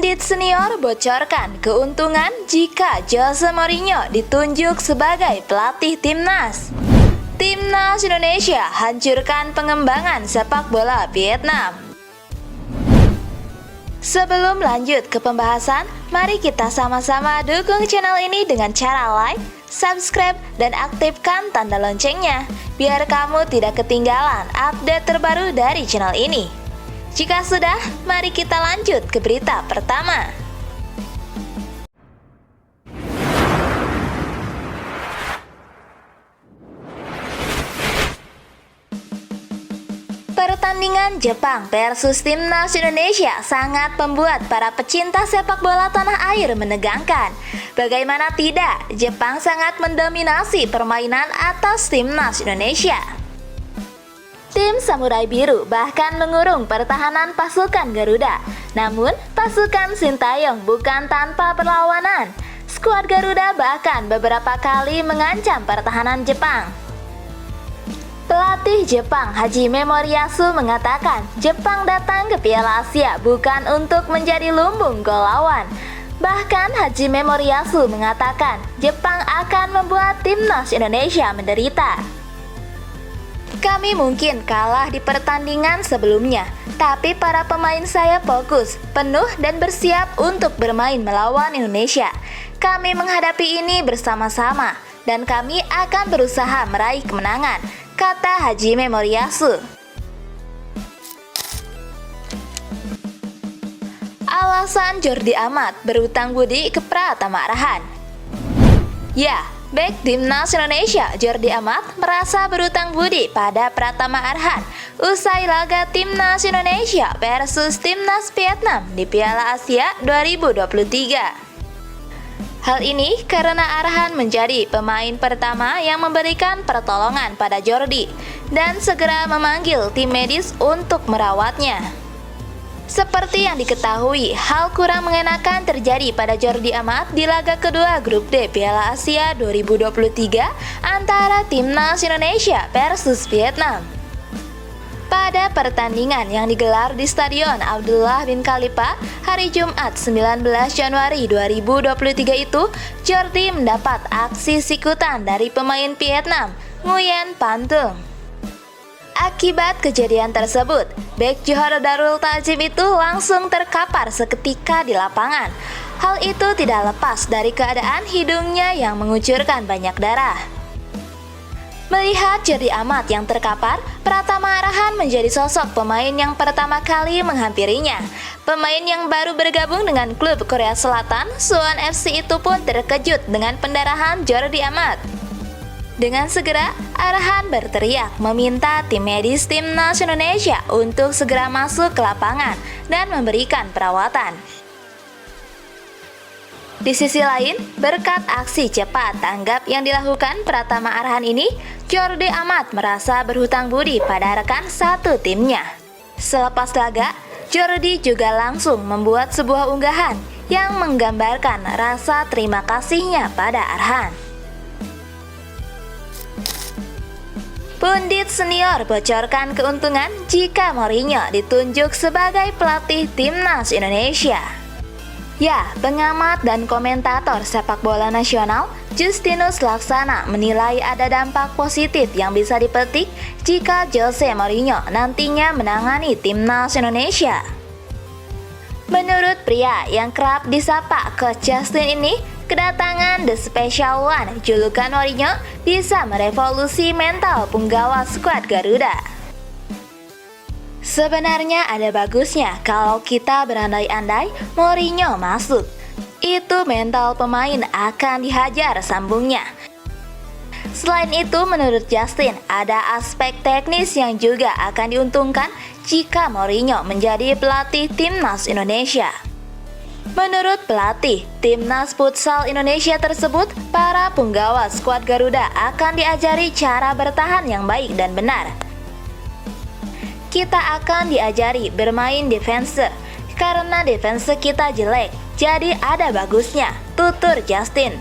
Pundit senior bocorkan keuntungan jika Jose Mourinho ditunjuk sebagai pelatih timnas. Timnas Indonesia hancurkan pengembangan sepak bola Vietnam. Sebelum lanjut ke pembahasan, mari kita sama-sama dukung channel ini dengan cara like, subscribe, dan aktifkan tanda loncengnya, biar kamu tidak ketinggalan update terbaru dari channel ini. Jika sudah, mari kita lanjut ke berita pertama. Pertandingan Jepang versus Timnas Indonesia sangat membuat para pecinta sepak bola tanah air menegangkan. Bagaimana tidak, Jepang sangat mendominasi permainan atas Timnas Indonesia. Tim Samurai Biru bahkan mengurung pertahanan pasukan Garuda. Namun, pasukan Sintayong bukan tanpa perlawanan. Skuad Garuda bahkan beberapa kali mengancam pertahanan Jepang. Pelatih Jepang Hajime Moriyasu mengatakan Jepang datang ke Piala Asia bukan untuk menjadi lumbung gol lawan. Bahkan Hajime Moriyasu mengatakan Jepang akan membuat Timnas Indonesia menderita. Kami mungkin kalah di pertandingan sebelumnya, tapi para pemain saya fokus, penuh dan bersiap untuk bermain melawan Indonesia. Kami menghadapi ini bersama-sama, dan kami akan berusaha meraih kemenangan, kata Hajime Moriyasu. Alasan Jordi Amat berutang budi ke Pratama Arhan. Ya, bek Timnas Indonesia Jordi Amat merasa berutang budi pada Pratama Arhan usai laga Timnas Indonesia versus Timnas Vietnam di Piala Asia 2023. Hal ini karena Arhan menjadi pemain pertama yang memberikan pertolongan pada Jordi dan segera memanggil tim medis untuk merawatnya. Seperti yang diketahui, hal kurang mengenakan terjadi pada Jordi Amat di laga kedua Grup D Piala Asia 2023 antara Timnas Indonesia versus Vietnam. Pada pertandingan yang digelar di Stadion Abdullah bin Khalifa hari Jumat 19 Januari 2023 itu, Jordi mendapat aksi sikutan dari pemain Vietnam, Nguyen Van Tung. Akibat kejadian tersebut, bek Johor Darul Ta'zim itu langsung terkapar seketika di lapangan. Hal itu tidak lepas dari keadaan hidungnya yang mengucurkan banyak darah. Melihat Jordi Amat yang terkapar, Pratama Arhan menjadi sosok pemain yang pertama kali menghampirinya. Pemain yang baru bergabung dengan klub Korea Selatan, Suwon FC itu pun terkejut dengan pendarahan Jordi Amat. Dengan segera, Arhan berteriak meminta tim medis Timnas Indonesia untuk segera masuk ke lapangan dan memberikan perawatan. Di sisi lain, berkat aksi cepat tanggap yang dilakukan Pratama Arhan ini, Jordi Amat merasa berhutang budi pada rekan satu timnya. Selepas laga, Jordi juga langsung membuat sebuah unggahan yang menggambarkan rasa terima kasihnya pada Arhan. Pundit senior bocorkan keuntungan jika Mourinho ditunjuk sebagai pelatih Timnas Indonesia. Ya, pengamat dan komentator sepak bola nasional Justinus Laksana menilai ada dampak positif yang bisa dipetik jika Jose Mourinho nantinya menangani Timnas Indonesia. Menurut pria yang kerap disapa Coach Justin ini, kedatangan The Special One, julukan Mourinho, bisa merevolusi mental punggawa skuad Garuda. Sebenarnya ada bagusnya kalau kita berandai-andai Mourinho masuk. Itu mental pemain akan dihajar, sambungnya. Selain itu, menurut Justin, ada aspek teknis yang juga akan diuntungkan jika Mourinho menjadi pelatih Timnas Indonesia. Menurut pelatih Timnas Futsal Indonesia tersebut, para punggawa skuad Garuda akan diajari cara bertahan yang baik dan benar. Kita akan diajari bermain defense, karena defense kita jelek, jadi ada bagusnya, tutur Justin.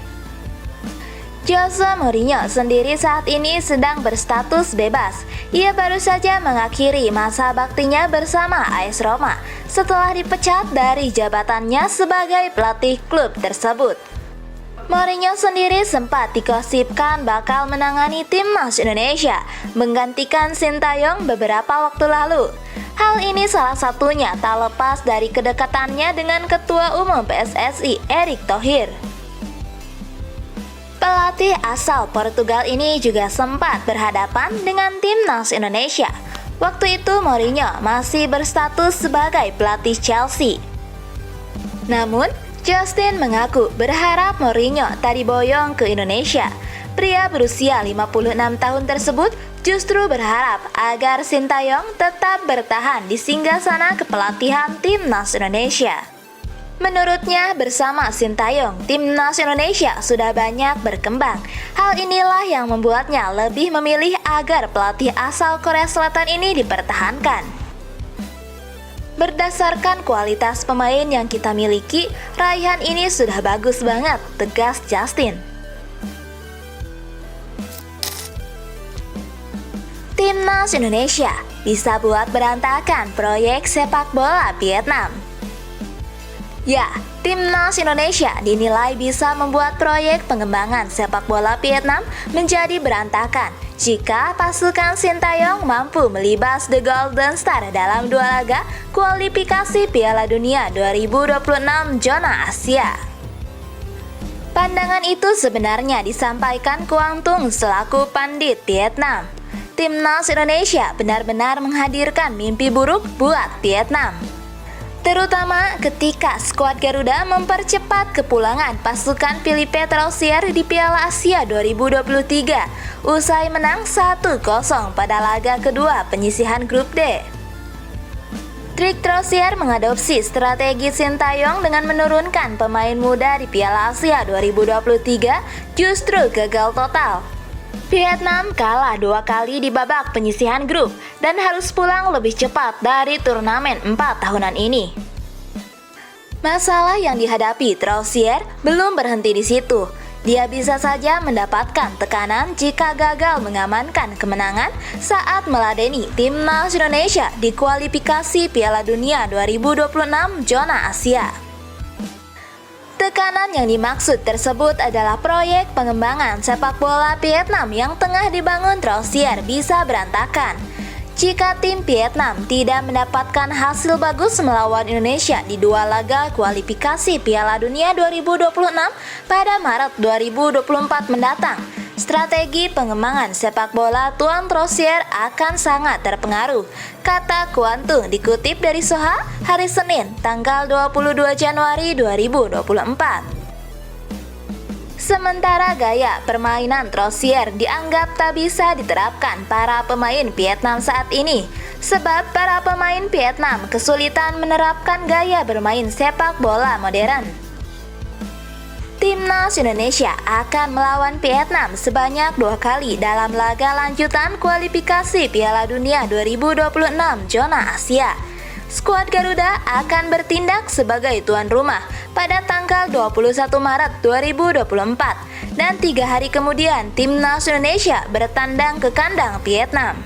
Jose Mourinho sendiri saat ini sedang berstatus bebas. Ia baru saja mengakhiri masa baktinya bersama AS Roma setelah dipecat dari jabatannya sebagai pelatih klub tersebut. Mourinho sendiri sempat digosipkan bakal menangani timnas Indonesia menggantikan Sintayong beberapa waktu lalu. Hal ini salah satunya tak lepas dari kedekatannya dengan Ketua Umum PSSI Erick Thohir. Pelatih asal Portugal ini juga sempat berhadapan dengan timnas Indonesia. Waktu itu Mourinho masih berstatus sebagai pelatih Chelsea. Namun, Justin mengaku berharap Mourinho tak diboyong ke Indonesia. Pria berusia 56 tahun tersebut justru berharap agar Sintayong tetap bertahan di singgasana kepelatihan timnas Indonesia. Menurutnya, bersama Sintayong, timnas Indonesia sudah banyak berkembang. Hal inilah yang membuatnya lebih memilih agar pelatih asal Korea Selatan ini dipertahankan. Berdasarkan kualitas pemain yang kita miliki, raihan ini sudah bagus banget, tegas Justin. Timnas Indonesia bisa buat berantakan proyek sepak bola Vietnam. Ya, timnas Indonesia dinilai bisa membuat proyek pengembangan sepak bola Vietnam menjadi berantakan jika pasukan Sintayong mampu melibas The Golden Star dalam 2 laga kualifikasi Piala Dunia 2026 zona Asia. Pandangan itu sebenarnya disampaikan Quang Tung selaku pandit Vietnam. Timnas Indonesia benar-benar menghadirkan mimpi buruk buat Vietnam. Terutama ketika skuad Garuda mempercepat kepulangan pasukan Philippe Troussier di Piala Asia 2023 usai menang 1-0 pada laga kedua penyisihan grup D. Trik Troussier mengadopsi strategi Sintayong dengan menurunkan pemain muda di Piala Asia 2023 justru gagal total. Vietnam kalah 2 kali di babak penyisihan grup dan harus pulang lebih cepat dari turnamen 4 tahunan ini. Masalah yang dihadapi Troussier belum berhenti di situ. Dia bisa saja mendapatkan tekanan jika gagal mengamankan kemenangan saat meladeni timnas Indonesia di kualifikasi Piala Dunia 2026 zona Asia. Tekanan yang dimaksud tersebut adalah proyek pengembangan sepak bola Vietnam yang tengah dibangun Troussier bisa berantakan. Jika tim Vietnam tidak mendapatkan hasil bagus melawan Indonesia di 2 laga kualifikasi Piala Dunia 2026 pada Maret 2024 mendatang, strategi pengembangan sepak bola Tuan Troussier akan sangat terpengaruh, kata Quang Tung dikutip dari Soha hari Senin tanggal 22 Januari 2024. Sementara gaya permainan Troussier dianggap tak bisa diterapkan para pemain Vietnam saat ini, sebab para pemain Vietnam kesulitan menerapkan gaya bermain sepak bola modern. Timnas Indonesia akan melawan Vietnam sebanyak 2 kali dalam laga lanjutan kualifikasi Piala Dunia 2026 zona Asia. Skuad Garuda akan bertindak sebagai tuan rumah pada tanggal 21 Maret 2024 dan 3 hari kemudian Timnas Indonesia bertandang ke kandang Vietnam.